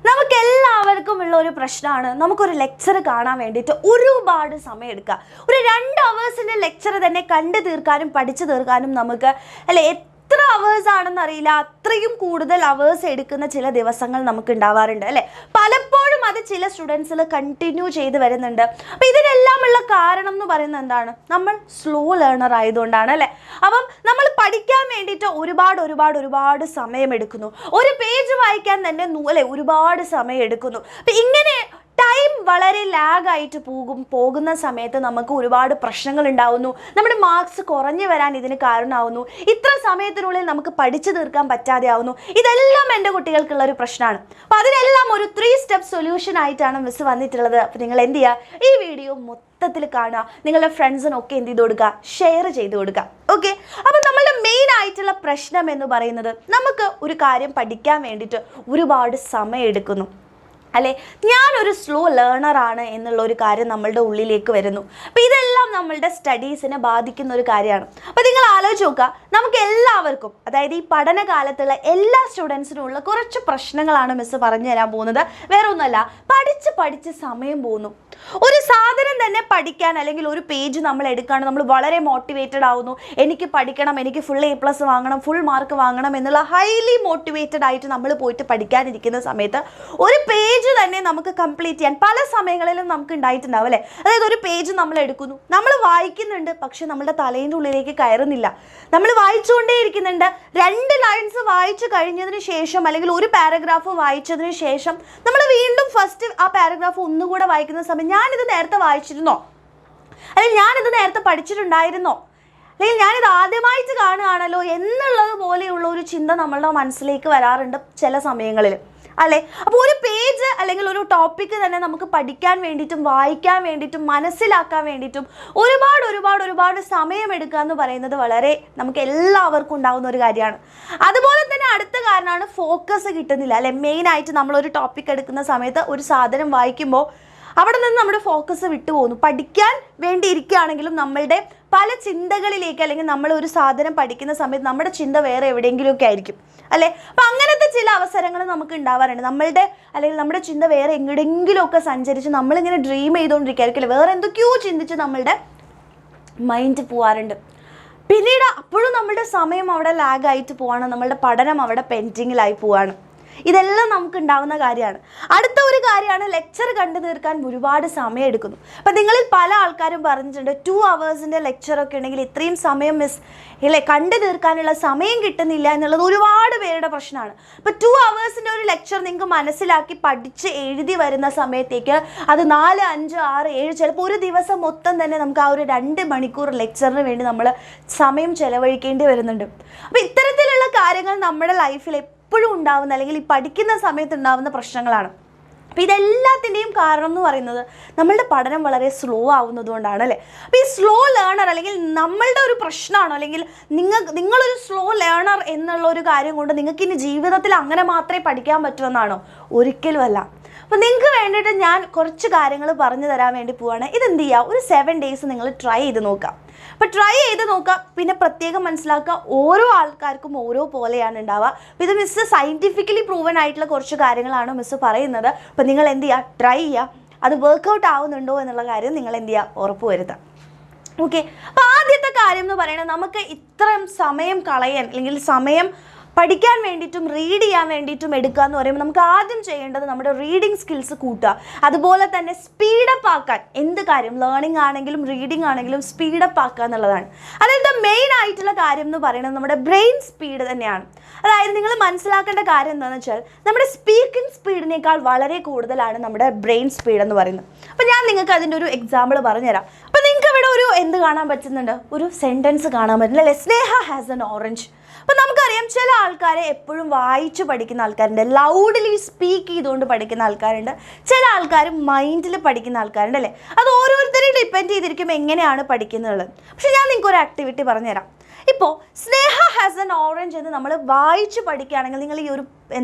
നമുക്കെല്ലാവർക്കും ഉള്ള ഒരു പ്രശ്നമാണ് നമുക്കൊരു ലെക്ചർ കാണാൻ വേണ്ടിയിട്ട് ഒരുപാട് സമയം എടുക്കുക. ഒരു 2 അവേഴ്സിൻ്റെ ലെക്ചർ തന്നെ കണ്ടു തീർക്കാനും പഠിച്ചു തീർക്കാനും നമുക്ക് അല്ലെ എത്ര അവേഴ്സ് ആണെന്ന് അറിയില്ല, അത്രയും കൂടുതൽ അവേഴ്സ് എടുക്കുന്ന ചില ദിവസങ്ങൾ നമുക്ക് ഉണ്ടാവാറുണ്ട് അല്ലേ. പലപ്പോഴും അത് ചില സ്റ്റുഡൻസിൽ കണ്ടിന്യൂ ചെയ്ത് വരുന്നുണ്ട്. അപ്പം ഇതിനെല്ലാമുള്ള കാരണം എന്ന് പറയുന്നത് എന്താണ്? നമ്മൾ സ്ലോ ലേണർ ആയതുകൊണ്ടാണ് അല്ലേ. അപ്പം നമ്മൾ പഠിക്കാൻ വേണ്ടിയിട്ട് ഒരുപാട് സമയം എടുക്കുന്നു. ഒരു പേജ് വായിക്കാൻ തന്നെ അല്ലേ ഒരുപാട് സമയം എടുക്കുന്നു. അപ്പം ഇങ്ങനെ ടൈം വളരെ ലാഗായിട്ട് പോകുന്ന സമയത്ത് നമുക്ക് ഒരുപാട് പ്രശ്നങ്ങൾ ഉണ്ടാവുന്നു. നമ്മുടെ മാർക്സ് കുറഞ്ഞു വരാൻ ഇതിന് കാരണമാവുന്നു. ഇത്ര സമയത്തിനുള്ളിൽ നമുക്ക് പഠിച്ചു തീർക്കാൻ പറ്റാതെ ആവുന്നു. ഇതെല്ലാം എൻ്റെ കുട്ടികൾക്കുള്ള ഒരു പ്രശ്നമാണ്. അപ്പോൾ അതിനെല്ലാം ഒരു 3 സ്റ്റെപ്പ് സൊല്യൂഷൻ ആയിട്ടാണ് മിസ് വന്നിട്ടുള്ളത്. അപ്പോൾ നിങ്ങൾ എന്ത് ചെയ്യുക, ഈ വീഡിയോ മൊത്തത്തിൽ കാണുക, നിങ്ങളുടെ ഫ്രണ്ട്സിനൊക്കെ എന്ത് ചെയ്ത് കൊടുക്കുക, ഷെയർ ചെയ്ത് കൊടുക്കുക. ഓക്കെ, അപ്പം നമ്മളുടെ മെയിൻ ആയിട്ടുള്ള പ്രശ്നം എന്ന് പറയുന്നത് നമുക്ക് ഒരു കാര്യം പഠിക്കാൻ വേണ്ടിയിട്ട് ഒരുപാട് സമയം എടുക്കുന്നു അല്ലേ. ഞാനൊരു സ്ലോ ലേണറാണ് എന്നുള്ള ഒരു കാര്യം നമ്മളുടെ ഉള്ളിലേക്ക് വരുന്നു. അപ്പോൾ ഇതെല്ലാം നമ്മളുടെ സ്റ്റഡീസിനെ ബാധിക്കുന്ന ഒരു കാര്യമാണ്. അപ്പോൾ നിങ്ങൾ ആലോചിച്ച് നോക്കുക, നമുക്ക് എല്ലാവർക്കും അതായത് ഈ പഠനകാലത്തുള്ള എല്ലാ സ്റ്റുഡൻസിനും ഉള്ള കുറച്ച് പ്രശ്നങ്ങളാണ് മിസ് പറഞ്ഞു തരാൻ പോകുന്നത്. വേറെ ഒന്നുമല്ല, പഠിച്ച് സമയം പോകുന്നു. ഒരു സാധനം തന്നെ പഠിക്കാൻ അല്ലെങ്കിൽ ഒരു പേജ് നമ്മൾ എടുക്കുകയാണ്, നമ്മൾ വളരെ മോട്ടിവേറ്റഡ് ആവുന്നു. എനിക്ക് പഠിക്കണം, എനിക്ക് ഫുൾ A+ വാങ്ങണം, ഫുൾ മാർക്ക് വാങ്ങണം എന്നുള്ള ഹൈലി മോട്ടിവേറ്റഡ് ആയിട്ട് നമ്മൾ പോയിട്ട് പഠിക്കാനിരിക്കുന്ന സമയത്ത് ഒരു പേജ് തന്നെ നമുക്ക് കംപ്ലീറ്റ് ചെയ്യാൻ പല സമയങ്ങളിലും നമുക്ക് ഉണ്ടായിട്ടുണ്ടാവും അല്ലേ. അതായത് ഒരു പേജ് നമ്മൾ എടുക്കുന്നു, നമ്മൾ വായിക്കുന്നുണ്ട്, പക്ഷെ നമ്മുടെ തലേൻ്റെ ഉള്ളിലേക്ക് കയറുന്നില്ല. നമ്മൾ വായിച്ചുകൊണ്ടേ ഇരിക്കുന്നുണ്ട്. 2 ലൈൻസ് വായിച്ചു കഴിഞ്ഞതിന് ശേഷം അല്ലെങ്കിൽ ഒരു പാരഗ്രാഫ് വായിച്ചതിന് ശേഷം നമ്മൾ വീണ്ടും ഫസ്റ്റ് ആ പാരഗ്രാഫ് ഒന്നുകൂടെ വായിക്കുന്ന സമയം ഞാനിത് നേരത്തെ വായിച്ചിരുന്നോ, അല്ലെങ്കിൽ ഞാനിത് നേരത്തെ പഠിച്ചിട്ടുണ്ടായിരുന്നോ, അല്ലെങ്കിൽ ഞാനിത് ആദ്യമായിട്ട് കാണുകയാണല്ലോ എന്നുള്ളത് പോലെയുള്ള ഒരു ചിന്ത നമ്മളുടെ മനസ്സിലേക്ക് വരാറുണ്ട് ചില സമയങ്ങളിൽ അല്ലേ. അപ്പോൾ ഒരു പേജ് അല്ലെങ്കിൽ ഒരു ടോപ്പിക്ക് തന്നെ നമുക്ക് പഠിക്കാൻ വേണ്ടിയിട്ടും വായിക്കാൻ വേണ്ടിയിട്ടും മനസ്സിലാക്കാൻ വേണ്ടിയിട്ടും ഒരുപാട് സമയമെടുക്കുക എന്ന് പറയുന്നത് വളരെ നമുക്ക് എല്ലാവർക്കും ഉണ്ടാകുന്ന ഒരു കാര്യമാണ്. അതുപോലെ തന്നെ അടുത്ത കാരണമാണ് ഫോക്കസ് കിട്ടുന്നില്ല അല്ലെ. മെയിനായിട്ട് നമ്മളൊരു ടോപ്പിക് എടുക്കുന്ന സമയത്ത് ഒരു സാധനം വായിക്കുമ്പോൾ അവിടെ നിന്ന് നമ്മുടെ ഫോക്കസ് വിട്ടുപോകുന്നു. പഠിക്കാൻ വേണ്ടി ഇരിക്കുകയാണെങ്കിലും നമ്മളുടെ പല ചിന്തകളിലേക്ക് അല്ലെങ്കിൽ നമ്മൾ ഒരു സാധനം പഠിക്കുന്ന സമയത്ത് നമ്മുടെ ചിന്ത വേറെ എവിടെയെങ്കിലുമൊക്കെ ആയിരിക്കും അല്ലേ. അപ്പം അങ്ങനത്തെ ചില അവസരങ്ങൾ നമുക്ക് ഉണ്ടാവാറുണ്ട്. നമ്മളുടെ അല്ലെങ്കിൽ നമ്മുടെ ചിന്ത വേറെ എങ്ങോട്ടെങ്കിലുമൊക്കെ സഞ്ചരിച്ച് നമ്മളിങ്ങനെ ഡ്രീം ചെയ്തുകൊണ്ടിരിക്കുകയായിരിക്കും അല്ലേ. വേറെ എന്തൊക്കെയോ ചിന്തിച്ച് നമ്മളുടെ മൈൻഡ് പോവാറുണ്ട്. പിന്നീട് അപ്പോഴും നമ്മളുടെ സമയം അവിടെ ലാഗായിട്ട് പോവാണ്, നമ്മളുടെ പഠനം അവിടെ പെൻഡിങ്ങിലായി പോവാണ്. ഇതെല്ലാം നമുക്ക് ഉണ്ടാകുന്ന കാര്യമാണ്. അടുത്ത ഒരു കാര്യമാണ് ലെക്ചർ കണ്ടു തീർക്കാൻ ഒരുപാട് സമയം എടുക്കുന്നു. അപ്പം നിങ്ങളിൽ പല ആൾക്കാരും പറഞ്ഞിട്ടുണ്ട് 2 അവേഴ്സിൻ്റെ ലെക്ചറൊക്കെ ഉണ്ടെങ്കിൽ ഇത്രയും സമയം ഇല്ലേ കണ്ടു തീർക്കാനുള്ള സമയം കിട്ടുന്നില്ല എന്നുള്ളത് ഒരുപാട് പേരുടെ പ്രശ്നമാണ്. അപ്പോൾ 2 അവേഴ്സിൻ്റെ ഒരു ലെക്ചർ നിങ്ങൾക്ക് മനസ്സിലാക്കി പഠിച്ച് എഴുതി വരുന്ന സമയത്തേക്ക് അത് 4, 5, 6, 7 ചിലപ്പോൾ ഒരു ദിവസം മൊത്തം തന്നെ നമുക്ക് ആ ഒരു 2 മണിക്കൂർ ലെക്ചറിന് വേണ്ടി നമ്മൾ സമയം ചെലവഴിക്കേണ്ടി വരുന്നുണ്ട്. അപ്പോൾ ഇത്തരത്തിലുള്ള കാര്യങ്ങൾ നമ്മുടെ ലൈഫിൽ എപ്പോഴും ഉണ്ടാവുന്ന അല്ലെങ്കിൽ ഈ പഠിക്കുന്ന സമയത്ത് ഉണ്ടാവുന്ന പ്രശ്നങ്ങളാണ്. അപ്പോൾ ഇതെല്ലാത്തിൻ്റെയും കാരണം എന്ന് പറയുന്നത് നമ്മളുടെ പഠനം വളരെ സ്ലോ ആവുന്നതുകൊണ്ടാണ് അല്ലേ. അപ്പോൾ ഈ സ്ലോ ലേണർ അല്ലെങ്കിൽ നമ്മളുടെ ഒരു പ്രശ്നമാണോ അല്ലെങ്കിൽ നിങ്ങളൊരു സ്ലോ ലേണർ എന്നുള്ള ഒരു കാര്യം കൊണ്ട് നിങ്ങൾക്ക് ഇനി ജീവിതത്തിൽ അങ്ങനെ മാത്രമേ പഠിക്കാൻ പറ്റുമെന്നാണോ? ഒരിക്കലും അല്ല. അപ്പോൾ നിങ്ങൾക്ക് വേണ്ടിയിട്ട് ഞാൻ കുറച്ച് കാര്യങ്ങൾ പറഞ്ഞു തരാൻ വേണ്ടി പോവുകയാണ്. ഇതെന്ത് ചെയ്യുക, ഒരു 7 ഡേയ്സ് നിങ്ങൾ ട്രൈ ചെയ്ത് നോക്കുക. അപ്പോൾ ട്രൈ ചെയ്ത് നോക്കുക. പിന്നെ പ്രത്യേകം മനസ്സിലാക്കുക, ഓരോ ആൾക്കാർക്കും ഓരോ പോലെയാണ് ഉണ്ടാവുക. അപ്പോൾ ഇത് മിസ് സയൻറ്റിഫിക്കലി പ്രൂവൻ ആയിട്ടുള്ള കുറച്ച് കാര്യങ്ങളാണ് മിസ് പറയുന്നത്. അപ്പോൾ നിങ്ങൾ എന്ത് ചെയ്യുക, ട്രൈ ചെയ്യുക. അത് വർക്കൗട്ട് ആവുന്നുണ്ടോ എന്നുള്ള കാര്യം നിങ്ങൾ എന്ത് ചെയ്യുക, ഉറപ്പ് വരുത്തുക. ഓക്കെ, അപ്പോൾ ആദ്യത്തെ കാര്യം എന്ന് പറയുന്നത് നമുക്ക് ഇത്രയും സമയം കളയാൻ അല്ലെങ്കിൽ സമയം പഠിക്കാൻ വേണ്ടിയിട്ടും റീഡ് ചെയ്യാൻ വേണ്ടിയിട്ടും എടുക്കുക എന്ന് പറയുമ്പോൾ നമുക്ക് ആദ്യം ചെയ്യേണ്ടത് നമ്മുടെ റീഡിങ് സ്കിൽസ് കൂട്ടുക. അതുപോലെ തന്നെ സ്പീഡപ്പ് ആക്കാൻ എന്ത് കാര്യം ലേണിംഗ് ആണെങ്കിലും റീഡിംഗ് ആണെങ്കിലും സ്പീഡപ്പ് ആക്കുക എന്നുള്ളതാണ്. അതായത് മെയിൻ ആയിട്ടുള്ള കാര്യം എന്ന് പറയുന്നത് നമ്മുടെ ബ്രെയിൻ സ്പീഡ് തന്നെയാണ്. അതായത് നിങ്ങൾ മനസ്സിലാക്കേണ്ട കാര്യം എന്താണെന്ന് വെച്ചാൽ നമ്മുടെ സ്പീക്കിംഗ് സ്പീഡിനേക്കാൾ വളരെ കൂടുതലാണ് നമ്മുടെ ബ്രെയിൻ സ്പീഡ് എന്ന് പറയുന്നത്. അപ്പോൾ ഞാൻ നിങ്ങൾക്ക് അതിൻ്റെ ഒരു എക്സാമ്പിൾ പറഞ്ഞുതരാം. അപ്പോൾ നിങ്ങൾക്ക് ഇവിടെ ഒരു എന്ത് കാണാൻ പറ്റുന്നുണ്ട്, ഒരു സെൻറ്റൻസ് കാണാൻ പറ്റുന്നില്ല അല്ലേ. സ്നേഹ ഹാസ് എൻ ഓറഞ്ച്. അപ്പോൾ നമുക്കറിയാം ചില ആൾക്കാരെ എപ്പോഴും വായിച്ച് പഠിക്കുന്ന ആൾക്കാരുണ്ട്, ലൗഡ്ലി സ്പീക്ക് ചെയ്തുകൊണ്ട് പഠിക്കുന്ന ആൾക്കാരുണ്ട്, ചില ആൾക്കാർ മൈൻഡിൽ പഠിക്കുന്ന ആൾക്കാരുണ്ട് അല്ലേ. അത് ഓരോരുത്തരെയും ഡിപ്പെൻഡ് ചെയ്തിരിക്കും എങ്ങനെയാണ് പഠിക്കുന്നത്. പക്ഷെ ഞാൻ നിങ്ങൾക്ക് ഒരു ആക്ടിവിറ്റി പറഞ്ഞുതരാം. ഇപ്പോൾ സ്നേഹ ഹാസ് എൻ ഓറഞ്ച് എന്ന് നമ്മൾ വായിച്ച് പഠിക്കുകയാണെങ്കിൽ നിങ്ങൾ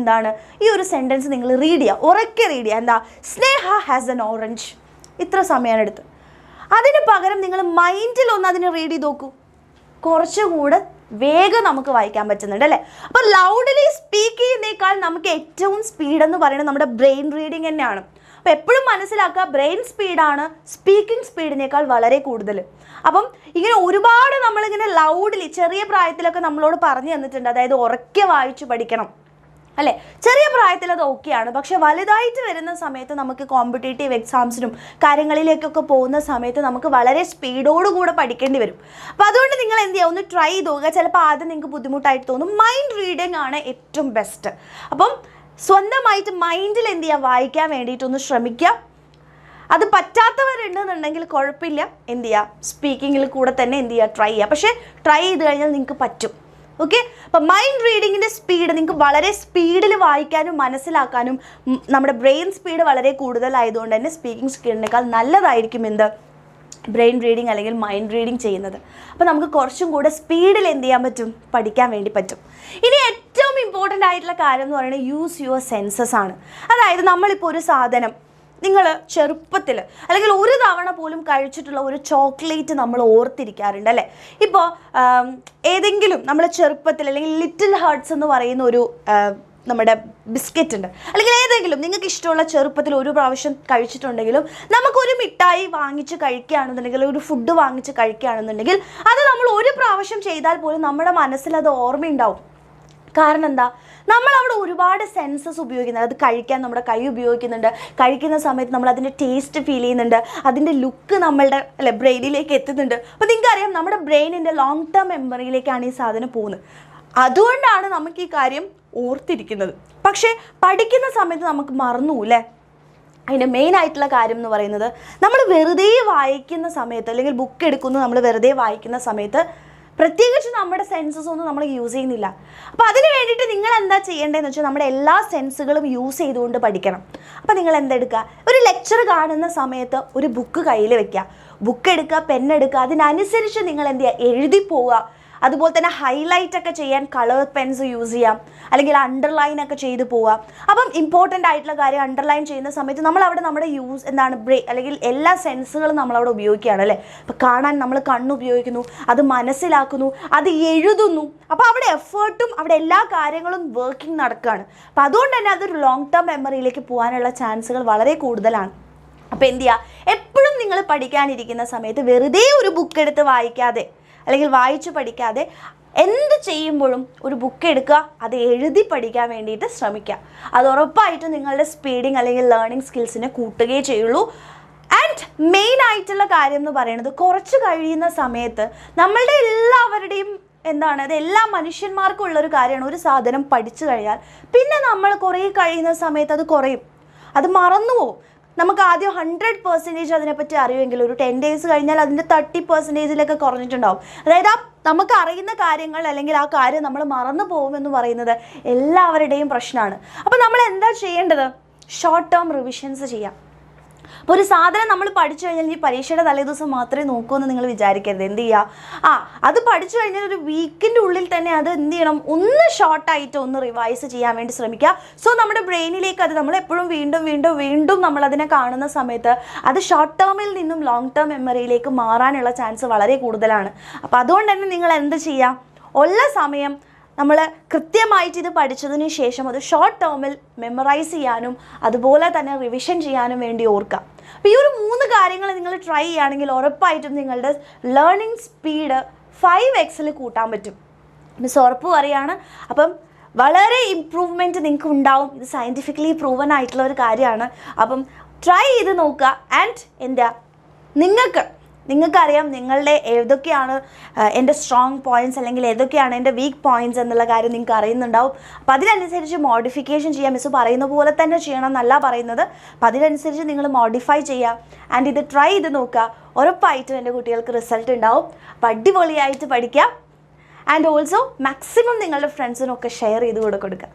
ഈ ഒരു സെൻറ്റൻസ് നിങ്ങൾ റീഡ് ചെയ്യുക, ഉറക്കെ റീഡ് ചെയ്യുക. എന്താ, സ്നേഹ ഹാസ് എൻ ഓറഞ്ച്. ഇത്ര സമയമാണ് എടുത്ത്. അതിന് പകരം നിങ്ങൾ മൈൻഡിൽ ഒന്ന് അതിനെ റീഡ് ചെയ്ത് നോക്കൂ. കുറച്ചുകൂടെ വേഗം നമുക്ക് വായിക്കാൻ പറ്റുന്നുണ്ട് അല്ലേ. അപ്പോൾ ലൗഡ്ലി സ്പീക്ക് ചെയ്യുന്നേക്കാൾ നമുക്ക് ഏറ്റവും സ്പീഡ് എന്ന് പറയുന്നത് നമ്മുടെ ബ്രെയിൻ റീഡിങ് തന്നെയാണ്. അപ്പോൾ എപ്പോഴും മനസ്സിലാക്കുക, ബ്രെയിൻ സ്പീഡാണ് സ്പീക്കിംഗ് സ്പീഡിനേക്കാൾ വളരെ കൂടുതൽ. അപ്പം ഇങ്ങനെ ഒരുപാട് നമ്മളിങ്ങനെ ലൗഡ്ലി ചെറിയ പ്രായത്തിലൊക്കെ നമ്മളോട് പറഞ്ഞു തന്നിട്ടുണ്ട്, അതായത് ഉറക്കെ വായിച്ചു പഠിക്കണം അല്ലേ. ചെറിയ പ്രായത്തിൽ അത് ഓക്കെയാണ്. പക്ഷെ വലുതായിട്ട് വരുന്ന സമയത്ത് നമുക്ക് കോമ്പറ്റേറ്റീവ് എക്സാംസിനും കാര്യങ്ങളിലേക്കൊക്കെ പോകുന്ന സമയത്ത് നമുക്ക് വളരെ സ്പീഡോടുകൂടെ പഠിക്കേണ്ടി വരും. അപ്പോൾ അതുകൊണ്ട് നിങ്ങൾ എന്ത് ചെയ്യുക, ഒന്ന് ട്രൈ ചെയ്ത് നോക്കുക. ചിലപ്പോൾ ആദ്യം നിങ്ങൾക്ക് ബുദ്ധിമുട്ടായിട്ട് തോന്നും. മൈൻഡ് റീഡിങ് ആണ് ഏറ്റവും ബെസ്റ്റ്. അപ്പം സ്വന്തമായിട്ട് മൈൻഡിൽ എന്ത് ചെയ്യുക, വായിക്കാൻ വേണ്ടിയിട്ടൊന്ന് ശ്രമിക്കുക. അത് പറ്റാത്തവരുണ്ടെന്നുണ്ടെങ്കിൽ കുഴപ്പമില്ല, എന്ത് ചെയ്യുക, സ്പീക്കിങ്ങിൽ കൂടെ തന്നെ എന്ത് ചെയ്യുക, ട്രൈ ചെയ്യുക. പക്ഷേ ട്രൈ ചെയ്ത് കഴിഞ്ഞാൽ നിങ്ങൾക്ക് പറ്റും. ഓക്കെ. അപ്പം മൈൻഡ് റീഡിങ്ങിൻ്റെ സ്പീഡ് നിങ്ങൾക്ക് വളരെ സ്പീഡിൽ വായിക്കാനും മനസ്സിലാക്കാനും നമ്മുടെ ബ്രെയിൻ സ്പീഡ് വളരെ കൂടുതലായതുകൊണ്ട് തന്നെ സ്പീക്കിംഗ് സ്കില്ലിനേക്കാൾ നല്ലതായിരിക്കും എന്ത്, ബ്രെയിൻ റീഡിങ് അല്ലെങ്കിൽ മൈൻഡ് റീഡിങ് ചെയ്യുന്നത്. അപ്പോൾ നമുക്ക് കുറച്ചും കൂടെ സ്പീഡിൽ എന്ത് ചെയ്യാൻ പറ്റും, പഠിക്കാൻ വേണ്ടി പറ്റും. ഇനി ഏറ്റവും ഇമ്പോർട്ടൻ്റ് ആയിട്ടുള്ള കാര്യം എന്ന് പറയുന്നത് യൂസ് യുവർ സെൻസസ് ആണ്. അതായത് നമ്മളിപ്പോൾ ഒരു സാധനം നിങ്ങൾ ചെറുപ്പത്തിൽ അല്ലെങ്കിൽ ഒരു തവണ പോലും കഴിച്ചിട്ടുള്ള ഒരു ചോക്ലേറ്റ് നമ്മൾ ഓർത്തിരിക്കാറുണ്ട് അല്ലേ. ഇപ്പോൾ ഏതെങ്കിലും നമ്മുടെ ചെറുപ്പത്തിൽ അല്ലെങ്കിൽ ലിറ്റിൽ ഹാർട്ട്സ് എന്ന് പറയുന്ന ഒരു നമ്മുടെ ബിസ്ക്കറ്റ് ഉണ്ട്, അല്ലെങ്കിൽ ഏതെങ്കിലും നിങ്ങൾക്ക് ഇഷ്ടമുള്ള ചെറുപ്പത്തിൽ ഒരു പ്രാവശ്യം കഴിച്ചിട്ടുണ്ടെങ്കിലും നമുക്കൊരു മിഠായി വാങ്ങിച്ച് കഴിക്കുകയാണെന്നുണ്ടെങ്കിൽ, ഒരു ഫുഡ് വാങ്ങിച്ച് കഴിക്കുകയാണെന്നുണ്ടെങ്കിൽ അത് നമ്മൾ ഒരു പ്രാവശ്യം ചെയ്താൽ പോലും നമ്മുടെ മനസ്സിൽ അത് ഓർമ്മയുണ്ടാവും. കാരണം എന്താ, നമ്മളവിടെ ഒരുപാട് സെൻസസ് ഉപയോഗിക്കുന്നുണ്ട്. അത് കഴിക്കാൻ നമ്മുടെ കൈ ഉപയോഗിക്കുന്നുണ്ട്. കഴിക്കുന്ന സമയത്ത് നമ്മൾ അതിൻ്റെ ടേസ്റ്റ് ഫീൽ ചെയ്യുന്നുണ്ട്. അതിൻ്റെ ലുക്ക് നമ്മളുടെ അല്ലെ ബ്രെയിനിലേക്ക് എത്തുന്നുണ്ട്. അപ്പോൾ നിങ്ങൾക്കറിയാം, നമ്മുടെ ബ്രെയിനിൻ്റെ ലോങ് ടേം മെമ്മറിയിലേക്കാണ് ഈ സാധനം പോകുന്നത്. അതുകൊണ്ടാണ് നമുക്ക് ഈ കാര്യം ഓർത്തിരിക്കുന്നത്. പക്ഷേ പഠിക്കുന്ന സമയത്ത് നമുക്ക് മറന്നു അല്ലേ. അതിൻ്റെ മെയിൻ ആയിട്ടുള്ള കാര്യം എന്ന് പറയുന്നത്, നമ്മൾ വെറുതെ വായിക്കുന്ന സമയത്ത് അല്ലെങ്കിൽ ബുക്ക് എടുക്കുന്നു, നമ്മൾ വെറുതെ വായിക്കുന്ന സമയത്ത് പ്രത്യേകിച്ച് നമ്മുടെ സെൻസസ് ഒന്നും നമ്മൾ യൂസ് ചെയ്യുന്നില്ല. അപ്പോൾ അതിന് വേണ്ടിയിട്ട് നിങ്ങൾ എന്താ ചെയ്യേണ്ടതെന്ന് വെച്ചാൽ നമ്മുടെ എല്ലാ സെൻസുകളും യൂസ് ചെയ്തുകൊണ്ട് പഠിക്കണം. അപ്പോൾ നിങ്ങൾ എന്തെടുക്കുക, ഒരു ലെക്ചർ കാണുന്ന സമയത്ത് ഒരു ബുക്ക് കയ്യിൽ വെക്കുക, ബുക്ക് എടുക്കുക, പെണ്ണെടുക്കുക, അതിനനുസരിച്ച് നിങ്ങൾ എന്ത് ചെയ്യുക, എഴുതി പോവുക. അതുപോലെ തന്നെ ഹൈലൈറ്റ് ഒക്കെ ചെയ്യാൻ കളർ പെൻസ് യൂസ് ചെയ്യാം, അല്ലെങ്കിൽ അണ്ടർലൈൻ ഒക്കെ ചെയ്ത് പോവാം. അപ്പം ഇമ്പോർട്ടൻ്റ് ആയിട്ടുള്ള കാര്യം, അണ്ടർലൈൻ ചെയ്യുന്ന സമയത്ത് നമ്മളവിടെ നമ്മുടെ അല്ലെങ്കിൽ എല്ലാ സെൻസുകളും നമ്മളവിടെ ഉപയോഗിക്കുകയാണ് അല്ലേ. അപ്പോൾ കാണാൻ നമ്മൾ കണ്ണ് ഉപയോഗിക്കുന്നു, അത് മനസ്സിലാക്കുന്നു, അത് എഴുതുന്നു. അപ്പോൾ അവിടെ എഫേർട്ടും അവിടെ എല്ലാ കാര്യങ്ങളും വർക്കിംഗ് നടക്കുകയാണ്. അപ്പോൾ അതുകൊണ്ട് തന്നെ അതൊരു ലോങ് ടേം മെമ്മറിയിലേക്ക് പോകാനുള്ള ചാൻസുകൾ വളരെ കൂടുതലാണ്. അപ്പോൾ എന്ത് ചെയ്യുക, എപ്പോഴും നിങ്ങൾ പഠിക്കാനിരിക്കുന്ന സമയത്ത് വെറുതെ ഒരു ബുക്ക് എടുത്ത് വായിക്കാതെ അല്ലെങ്കിൽ വായിച്ച് പഠിക്കാതെ എന്ത് ചെയ്യുമ്പോഴും ഒരു ബുക്ക് എടുക്കുക, അത് എഴുതി പഠിക്കാൻ വേണ്ടിയിട്ട് ശ്രമിക്കുക. അത് ഉറപ്പായിട്ടും നിങ്ങളുടെ സ്പീഡിങ് അല്ലെങ്കിൽ ലേണിംഗ് സ്കിൽസിനെ കൂട്ടുകയേ ചെയ്യുള്ളൂ. ആൻഡ് മെയിൻ ആയിട്ടുള്ള കാര്യം എന്ന് പറയുന്നത്, കുറച്ച് കഴിയുന്ന സമയത്ത് നമ്മളുടെ എല്ലാവരുടെയും അത് എല്ലാ മനുഷ്യന്മാർക്കും ഉള്ളൊരു കാര്യമാണ്, ഒരു സാധനം പഠിച്ചു കഴിഞ്ഞാൽ പിന്നെ നമ്മൾ കുറേ കഴിയുന്ന സമയത്ത് അത് കുറയും, അത് മറന്നുപോകും. നമുക്ക് ആദ്യം 100% അതിനെപ്പറ്റി അറിയുമെങ്കിൽ ഒരു 10 days കഴിഞ്ഞാൽ അതിൻ്റെ 30% കുറഞ്ഞിട്ടുണ്ടാവും. അതായത് നമുക്ക് അറിയുന്ന കാര്യങ്ങൾ അല്ലെങ്കിൽ ആ കാര്യം നമ്മൾ മറന്നു പോകുമെന്ന് പറയുന്നത് എല്ലാവരുടെയും പ്രശ്നമാണ്. അപ്പോൾ നമ്മൾ എന്താ ചെയ്യേണ്ടത്, ഷോർട്ട് ടേം റിവിഷൻസ് ചെയ്യാം. അപ്പോൾ ഒരു സാധനം നമ്മൾ പഠിച്ചു കഴിഞ്ഞാൽ ഈ പരീക്ഷയുടെ തലേദിവസം മാത്രമേ നോക്കുമെന്ന് നിങ്ങൾ വിചാരിക്കരുത്. എന്ത് ചെയ്യുക, അത് പഠിച്ചു കഴിഞ്ഞാൽ ഒരു വീക്കിൻ്റെ ഉള്ളിൽ തന്നെ അത് എന്ത് ചെയ്യണം, ഒന്ന് ഷോർട്ടായിട്ട് ഒന്ന് റിവൈസ് ചെയ്യാൻ വേണ്ടി ശ്രമിക്കുക. സോ നമ്മുടെ ബ്രെയിനിലേക്ക് അത് നമ്മൾ എപ്പോഴും വീണ്ടും വീണ്ടും വീണ്ടും നമ്മളതിനെ കാണുന്ന സമയത്ത് അത് ഷോർട്ട് ടേമിൽ നിന്നും ലോങ് ടേം മെമ്മറിയിലേക്ക് മാറാനുള്ള ചാൻസ് വളരെ കൂടുതലാണ്. അപ്പോൾ അതുകൊണ്ട് തന്നെ നിങ്ങൾ എന്ത് ചെയ്യുക, ഉള്ള സമയം നമ്മൾ കൃത്യമായിട്ട് ഇത് പഠിച്ചതിന് ശേഷം അത് ഷോർട്ട് ടേമിൽ മെമ്മറൈസ് ചെയ്യാനും അതുപോലെ തന്നെ റിവിഷൻ ചെയ്യാനും വേണ്ടി ഓർക്കുക. അപ്പോൾ ഈ ഒരു 3 കാര്യങ്ങൾ നിങ്ങൾ ട്രൈ ചെയ്യുകയാണെങ്കിൽ ഉറപ്പായിട്ടും നിങ്ങളുടെ ലേണിംഗ് സ്പീഡ് 5x കൂട്ടാൻ പറ്റും. മിസ് ഉറപ്പ് പറയുകയാണ്. അപ്പം വളരെ ഇമ്പ്രൂവ്മെൻറ്റ് നിങ്ങൾക്ക് ഉണ്ടാവും. ഇത് സയൻറ്റിഫിക്കലി പ്രൂവൻ ആയിട്ടുള്ള ഒരു കാര്യമാണ്. അപ്പം ട്രൈ ചെയ്ത് നോക്കുക. ആൻഡ് നിങ്ങൾക്കറിയാം നിങ്ങളുടെ ഏതൊക്കെയാണ് എൻ്റെ സ്ട്രോങ് പോയിൻറ്റ്സ് അല്ലെങ്കിൽ ഏതൊക്കെയാണ് എൻ്റെ വീക്ക് പോയിൻറ്റ്സ് എന്നുള്ള കാര്യം നിങ്ങൾക്ക് അറിയുന്നുണ്ടാവും. അപ്പോൾ അതിനനുസരിച്ച് മോഡിഫിക്കേഷൻ ചെയ്യാം. മിസ് പറയുന്ന പോലെ തന്നെ ചെയ്യണം എന്നല്ല പറയുന്നത്. അപ്പോൾ അതിനനുസരിച്ച് നിങ്ങൾ മോഡിഫൈ ചെയ്യുക. ആൻഡ് ഇത് ട്രൈ ചെയ്ത് നോക്കുക. ഉറപ്പായിട്ടും എൻ്റെ കുട്ടികൾക്ക് റിസൾട്ട് ഉണ്ടാവും. അപ്പോൾ അടിപൊളിയായിട്ട് പഠിക്കുക. ആൻഡ് ഓൾസോ മാക്സിമം നിങ്ങളുടെ ഫ്രണ്ട്സിനൊക്കെ ഷെയർ ചെയ്ത് കൊടുക്കുക.